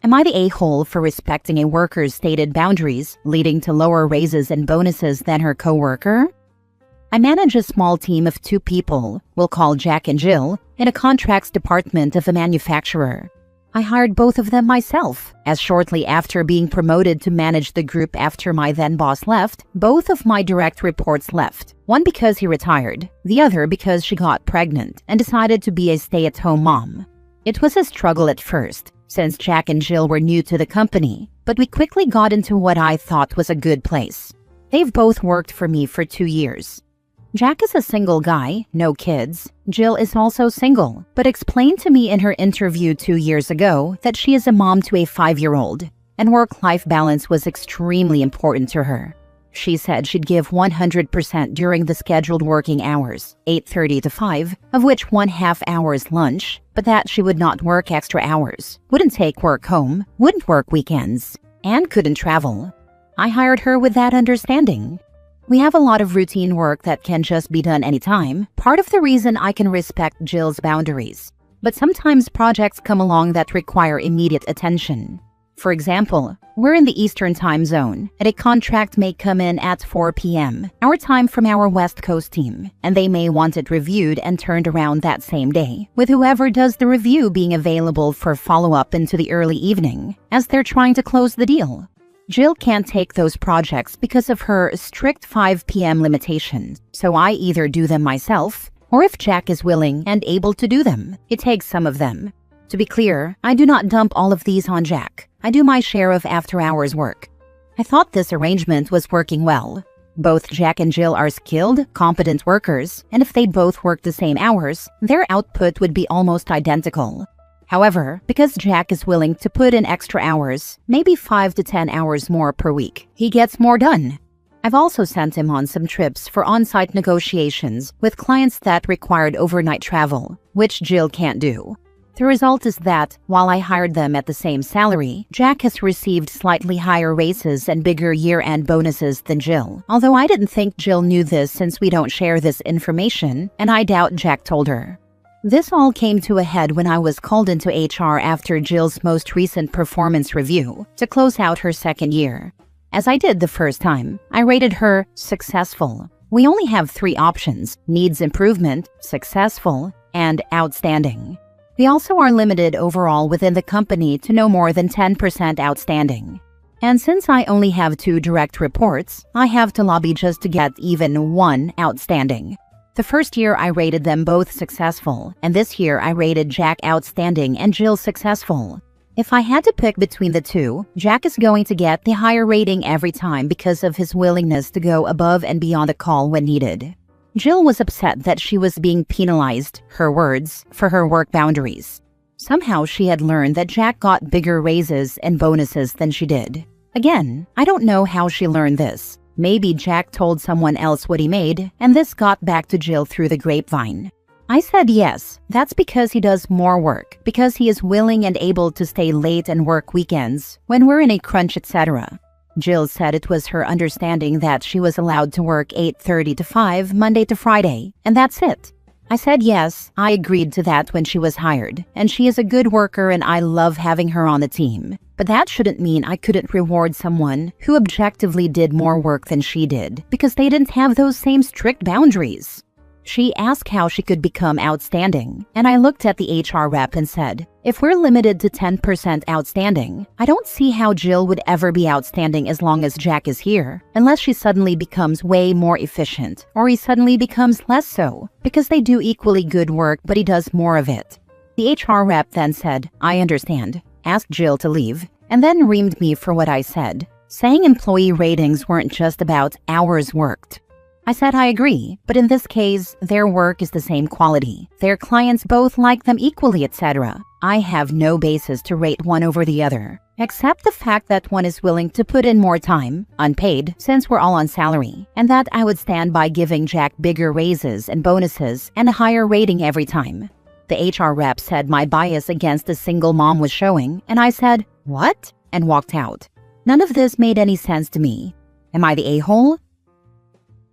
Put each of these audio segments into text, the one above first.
Am I the a-hole for respecting a worker's stated boundaries, leading to lower raises and bonuses than her coworker? I manage a small team of 2 people, we'll call Jack and Jill, in a contracts department of a manufacturer. I hired both of them myself, as shortly after being promoted to manage the group after my then-boss left, both of my direct reports left. One because he retired, the other because she got pregnant and decided to be a stay-at-home mom. It was a struggle at first, since Jack and Jill were new to the company, but we quickly got into what I thought was a good place. They've both worked for me for 2 years. Jack is a single guy, no kids. Jill is also single, but explained to me in her interview 2 years ago that she is a mom to a 5-year-old, and work-life balance was extremely important to her. She said she'd give 100% during the scheduled working hours, 8:30 to 5, of which 1/2 hours lunch, but that she would not work extra hours, wouldn't take work home, wouldn't work weekends, and couldn't travel. I hired her with that understanding. We have a lot of routine work that can just be done anytime, part of the reason I can respect Jill's boundaries. But sometimes projects come along that require immediate attention. For example, we're in the Eastern time zone, and a contract may come in at 4 p.m., our time from our West Coast team, and they may want it reviewed and turned around that same day, with whoever does the review being available for follow-up into the early evening, as they're trying to close the deal. Jill can't take those projects because of her strict 5 p.m. limitation, so I either do them myself, or if Jack is willing and able to do them, he takes some of them. To be clear, I do not dump all of these on Jack. I do my share of after-hours work. I thought this arrangement was working well. Both Jack and Jill are skilled, competent workers, and if they both work the same hours, their output would be almost identical. However, because Jack is willing to put in extra hours, maybe 5 to 10 hours more per week, he gets more done. I've also sent him on some trips for on-site negotiations with clients that required overnight travel, which Jill can't do. The result is that, while I hired them at the same salary, Jack has received slightly higher raises and bigger year-end bonuses than Jill. Although I didn't think Jill knew this since we don't share this information, and I doubt Jack told her. This all came to a head when I was called into HR after Jill's most recent performance review to close out her 2nd year. As I did the first time, I rated her successful. We only have 3 options: needs improvement, successful, and outstanding. We also are limited overall within the company to no more than 10% outstanding. And since I only have 2 direct reports, I have to lobby just to get even 1 outstanding. The first year I rated them both successful, and this year I rated Jack outstanding and Jill successful. If I had to pick between the 2, Jack is going to get the higher rating every time because of his willingness to go above and beyond a call when needed. Jill was upset that she was being penalized, her words, for her work boundaries. Somehow she had learned that Jack got bigger raises and bonuses than she did. Again, I don't know how she learned this. Maybe Jack told someone else what he made, and this got back to Jill through the grapevine. I said yes, that's because he does more work, because he is willing and able to stay late and work weekends, when we're in a crunch, etc. Jill said it was her understanding that she was allowed to work 8:30 to 5 Monday to Friday, and that's it. I said yes, I agreed to that when she was hired, and she is a good worker and I love having her on the team. But that shouldn't mean I couldn't reward someone who objectively did more work than she did, because they didn't have those same strict boundaries. She asked how she could become outstanding, and I looked at the HR rep and said, if we're limited to 10% outstanding, I don't see how Jill would ever be outstanding as long as Jack is here, unless she suddenly becomes way more efficient, or he suddenly becomes less so, because they do equally good work but he does more of it. The HR rep then said, I understand, asked Jill to leave, and then reamed me for what I said, saying employee ratings weren't just about hours worked. I said I agree, but in this case, their work is the same quality. Their clients both like them equally, etc. I have no basis to rate one over the other, except the fact that one is willing to put in more time, unpaid, since we're all on salary, and that I would stand by giving Jack bigger raises and bonuses and a higher rating every time. The HR rep said my bias against a single mom was showing, and I said, what? And walked out. None of this made any sense to me. Am I the a-hole?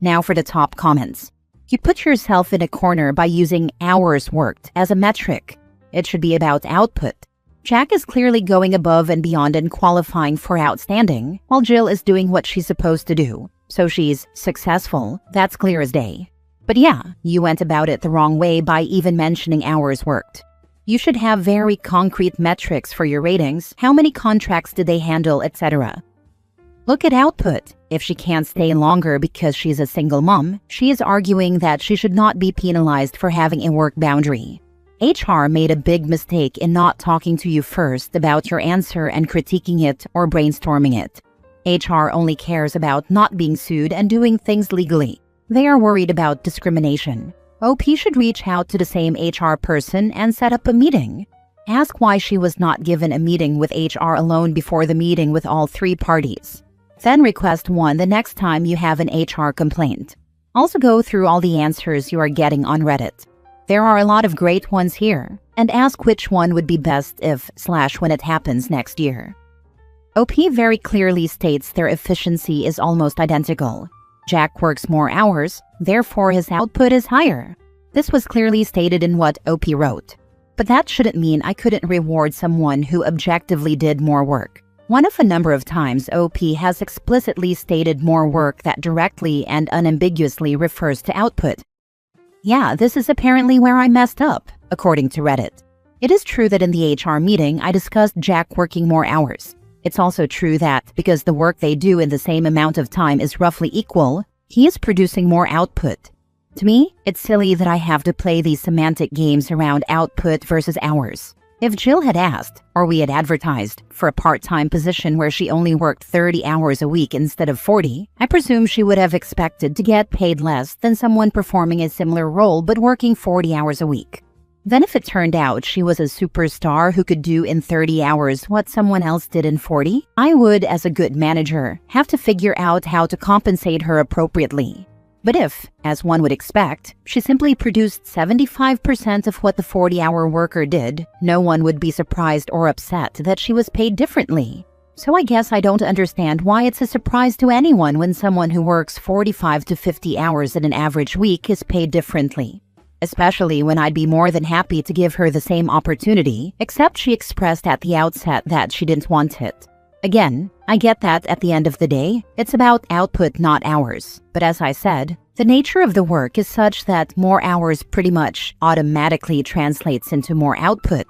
Now for the top comments. You put yourself in a corner by using hours worked as a metric. It should be about output. Jack is clearly going above and beyond and qualifying for outstanding, while Jill is doing what she's supposed to do. So she's successful, that's clear as day. But yeah, you went about it the wrong way by even mentioning hours worked. You should have very concrete metrics for your ratings, how many contracts did they handle, etc. Look at output. If she can't stay longer because she's a single mom, she is arguing that she should not be penalized for having a work boundary. HR made a big mistake in not talking to you first about your answer and critiquing it or brainstorming it. HR only cares about not being sued and doing things legally. They are worried about discrimination. OP should reach out to the same HR person and set up a meeting. Ask why she was not given a meeting with HR alone before the meeting with all three parties. Then request one the next time you have an HR complaint. Also go through all the answers you are getting on Reddit. There are a lot of great ones here, and ask which one would be best if/when it happens next year. OP very clearly states their efficiency is almost identical. Jack works more hours, therefore his output is higher. This was clearly stated in what OP wrote. But that shouldn't mean I couldn't reward someone who objectively did more work. One of a number of times OP has explicitly stated more work that directly and unambiguously refers to output. Yeah, this is apparently where I messed up, according to Reddit. It is true that in the HR meeting I discussed Jack working more hours. It's also true that, because the work they do in the same amount of time is roughly equal, he is producing more output. To me, it's silly that I have to play these semantic games around output versus hours. If Jill had asked, or we had advertised, for a part-time position where she only worked 30 hours a week instead of 40, I presume she would have expected to get paid less than someone performing a similar role but working 40 hours a week. Then if it turned out she was a superstar who could do in 30 hours what someone else did in 40, I would, as a good manager, have to figure out how to compensate her appropriately. But if, as one would expect, she simply produced 75% of what the 40-hour worker did, no one would be surprised or upset that she was paid differently. So I guess I don't understand why it's a surprise to anyone when someone who works 45 to 50 hours in an average week is paid differently. Especially when I'd be more than happy to give her the same opportunity, except she expressed at the outset that she didn't want it. Again, I get that at the end of the day, it's about output, not hours. But as I said, the nature of the work is such that more hours pretty much automatically translates into more output.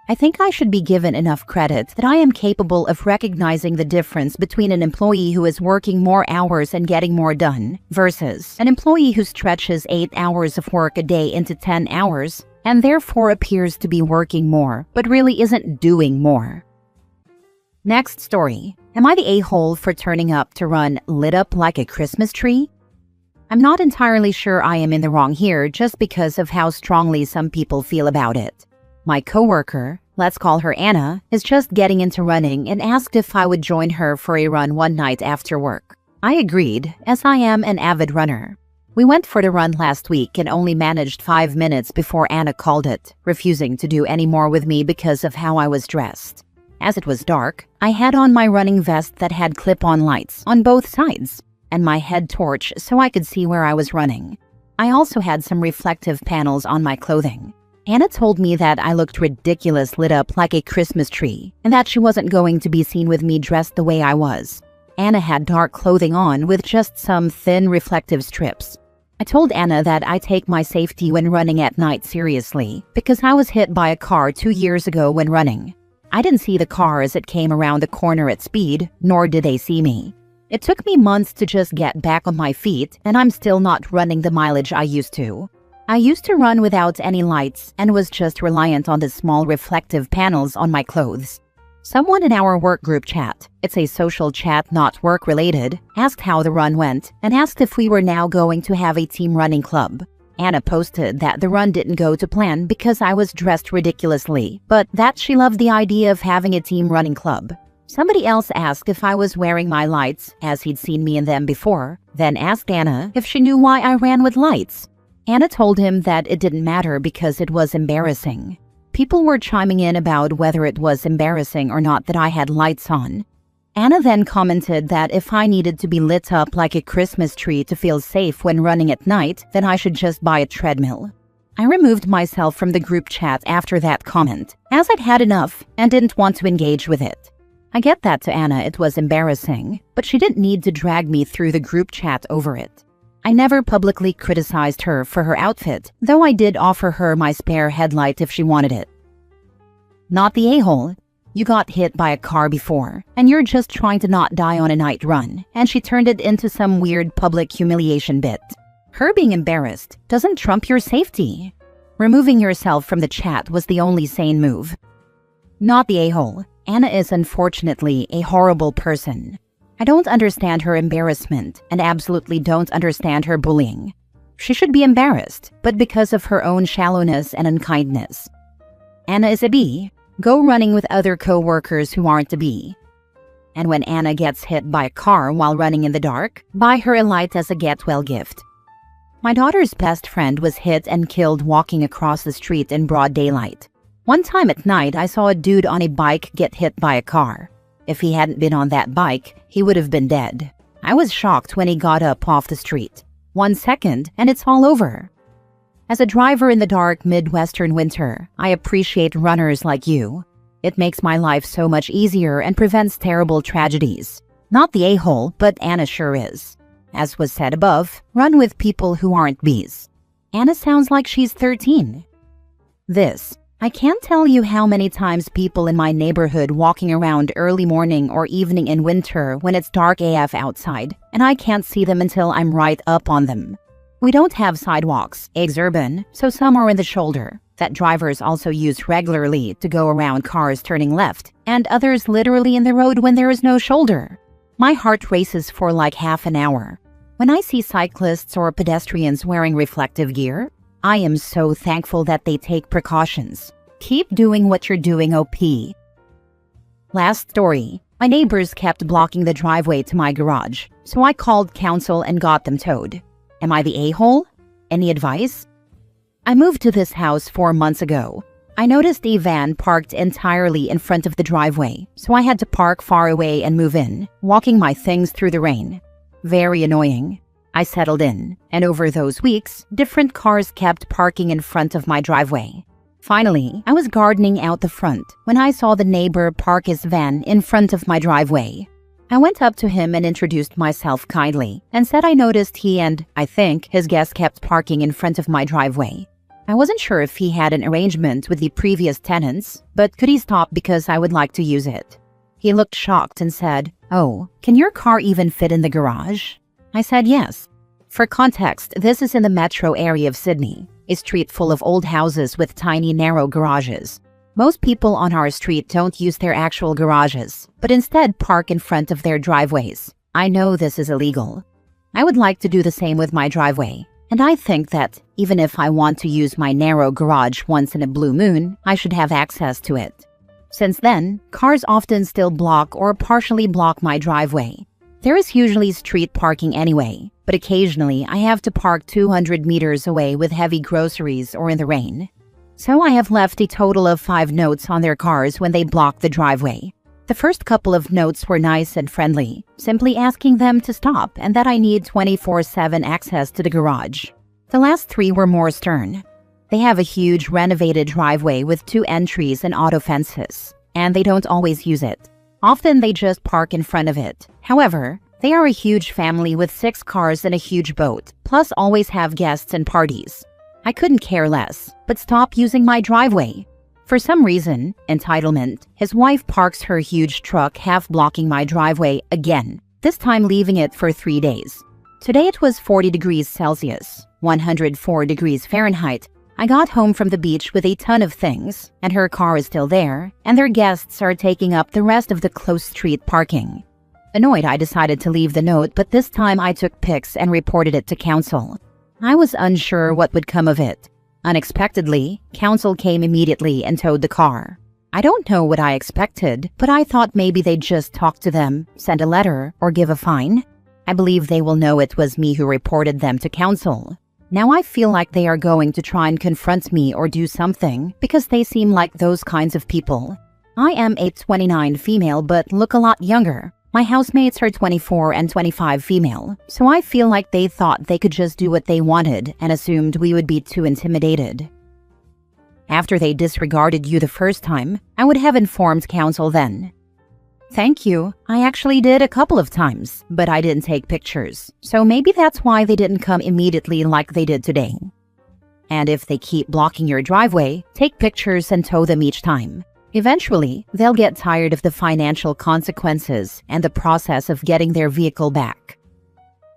I think I should be given enough credit that I am capable of recognizing the difference between an employee who is working more hours and getting more done versus an employee who stretches 8 hours of work a day into 10 hours and therefore appears to be working more but really isn't doing more. Next story. Am I the a-hole for turning up to run lit up like a Christmas tree? I'm not entirely sure I am in the wrong here just because of how strongly some people feel about it. My coworker, let's call her Anna, is just getting into running and asked if I would join her for a run one night after work. I agreed, as I am an avid runner. We went for the run last week and only managed 5 minutes before Anna called it, refusing to do any more with me because of how I was dressed. As it was dark, I had on my running vest that had clip-on lights on both sides, and my head torch so I could see where I was running. I also had some reflective panels on my clothing. Anna told me that I looked ridiculous lit up like a Christmas tree, and that she wasn't going to be seen with me dressed the way I was. Anna had dark clothing on with just some thin reflective strips. I told Anna that I take my safety when running at night seriously, because I was hit by a car 2 years ago when running. I didn't see the car as it came around the corner at speed, nor did they see me. It took me months to just get back on my feet, and I'm still not running the mileage I used to. I used to run without any lights and was just reliant on the small reflective panels on my clothes. Someone in our work group chat, it's a social chat not work-related, asked how the run went and asked if we were now going to have a team running club. Anna posted that the run didn't go to plan because I was dressed ridiculously, but that she loved the idea of having a team running club. Somebody else asked if I was wearing my lights, as he'd seen me in them before, then asked Anna if she knew why I ran with lights. Anna told him that it didn't matter because it was embarrassing. People were chiming in about whether it was embarrassing or not that I had lights on. Anna then commented that if I needed to be lit up like a Christmas tree to feel safe when running at night, then I should just buy a treadmill. I removed myself from the group chat after that comment, as I'd had enough and didn't want to engage with it. I get that to Anna it was embarrassing, but she didn't need to drag me through the group chat over it. I never publicly criticized her for her outfit, though I did offer her my spare headlight if she wanted it. Not the a-hole. You got hit by a car before, and you're just trying to not die on a night run, and she turned it into some weird public humiliation bit. Her being embarrassed doesn't trump your safety. Removing yourself from the chat was the only sane move. Not the a-hole. Anna is unfortunately a horrible person. I don't understand her embarrassment and absolutely don't understand her bullying. She should be embarrassed, but because of her own shallowness and unkindness. Anna is a B. Go running with other co-workers who aren't a B. And when Anna gets hit by a car while running in the dark, buy her a light as a get-well gift. My daughter's best friend was hit and killed walking across the street in broad daylight. One time at night, I saw a dude on a bike get hit by a car. If he hadn't been on that bike, he would have been dead. I was shocked when he got up off the street. 1 second, and it's all over. As a driver in the dark Midwestern winter, I appreciate runners like you. It makes my life so much easier and prevents terrible tragedies. Not the a-hole, but Anna sure is. As was said above, run with people who aren't bees. Anna sounds like she's 13. I can't tell you how many times people in my neighborhood walking around early morning or evening in winter when it's dark AF outside, and I can't see them until I'm right up on them. We don't have sidewalks, urban, so some are in the shoulder, that drivers also use regularly to go around cars turning left, and others literally in the road when there is no shoulder. My heart races for like half an hour. When I see cyclists or pedestrians wearing reflective gear, I am so thankful that they take precautions. Keep doing what you're doing, OP. Last story. My neighbors kept blocking the driveway to my garage, so I called council and got them towed. Am I the a-hole? Any advice? I moved to this house 4 months ago. I noticed a van parked entirely in front of the driveway, so I had to park far away and move in, walking my things through the rain. Very annoying. I settled in, and over those weeks, different cars kept parking in front of my driveway. Finally, I was gardening out the front when I saw the neighbor park his van in front of my driveway. I went up to him and introduced myself kindly and said I noticed he and, I think, his guests kept parking in front of my driveway. I wasn't sure if he had an arrangement with the previous tenants, but could he stop because I would like to use it? He looked shocked and said, "Oh, can your car even fit in the garage?" I said yes. For context, this is in the metro area of Sydney, a street full of old houses with tiny, narrow garages. Most people on our street don't use their actual garages, but instead park in front of their driveways. I know this is illegal. I would like to do the same with my driveway, and I think that even if I want to use my narrow garage once in a blue moon, I should have access to it. Since then, cars often still block or partially block my driveway. There is usually street parking anyway, but occasionally I have to park 200 meters away with heavy groceries or in the rain. So I have left a total of 5 notes on their cars when they block the driveway. The first couple of notes were nice and friendly, simply asking them to stop and that I need 24/7 access to the garage. The last 3 were more stern. They have a huge renovated driveway with 2 entries and auto fences, and they don't always use it. Often they just park in front of it. However, they are a huge family with 6 cars and a huge boat, plus always have guests and parties. I couldn't care less, but stop using my driveway. For some reason, entitlement, his wife parks her huge truck half blocking my driveway again, this time leaving it for 3 days. Today it was 40 degrees Celsius, 104 degrees Fahrenheit. I got home from the beach with a ton of things, and her car is still there, and their guests are taking up the rest of the close street parking. Annoyed, I decided to leave the note, but this time I took pics and reported it to council. I was unsure what would come of it. Unexpectedly, council came immediately and towed the car. I don't know what I expected, but I thought maybe they'd just talk to them, send a letter, or give a fine. I believe they will know it was me who reported them to council. Now I feel like they are going to try and confront me or do something because they seem like those kinds of people. I am a 29 female but look a lot younger. My housemates are 24 and 25 female, so I feel like they thought they could just do what they wanted and assumed we would be too intimidated. After they disregarded you the first time, I would have informed counsel then. Thank you. I actually did a couple of times, but I didn't take pictures, so maybe that's why they didn't come immediately like they did today. And if they keep blocking your driveway, take pictures and tow them each time. Eventually, they'll get tired of the financial consequences and the process of getting their vehicle back.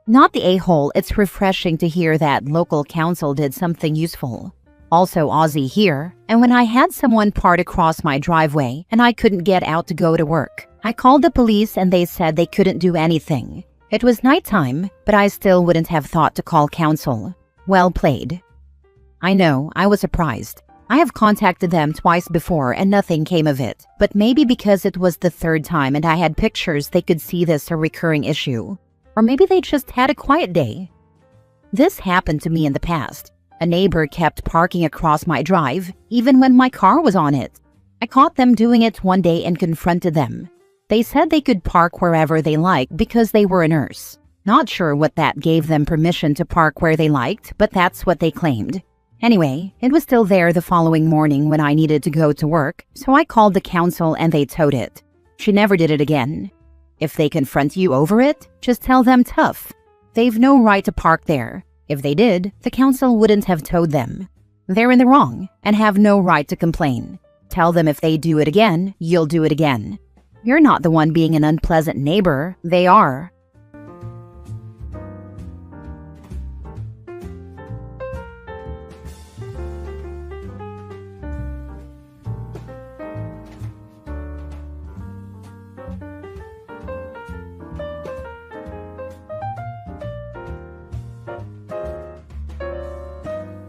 Not the a-hole, it's refreshing to hear that local council did something useful. Also Aussie here, and when I had someone park across my driveway and I couldn't get out to go to work, I called the police and they said they couldn't do anything. It was nighttime, but I still wouldn't have thought to call council. Well played. I know, I was surprised. I have contacted them twice before and nothing came of it, but maybe because it was the third time and I had pictures they could see this a recurring issue. Or maybe they just had a quiet day. This happened to me in the past. A neighbor kept parking across my drive, even when my car was on it. I caught them doing it one day and confronted them. They said they could park wherever they liked because they were a nurse. Not sure what that gave them permission to park where they liked, but that's what they claimed. Anyway, it was still there the following morning when I needed to go to work, so I called the council and they towed it. She never did it again. If they confront you over it, just tell them tough. They've no right to park there. If they did, the council wouldn't have towed them. They're in the wrong and have no right to complain. Tell them if they do it again, you'll do it again. You're not the one being an unpleasant neighbor, they are.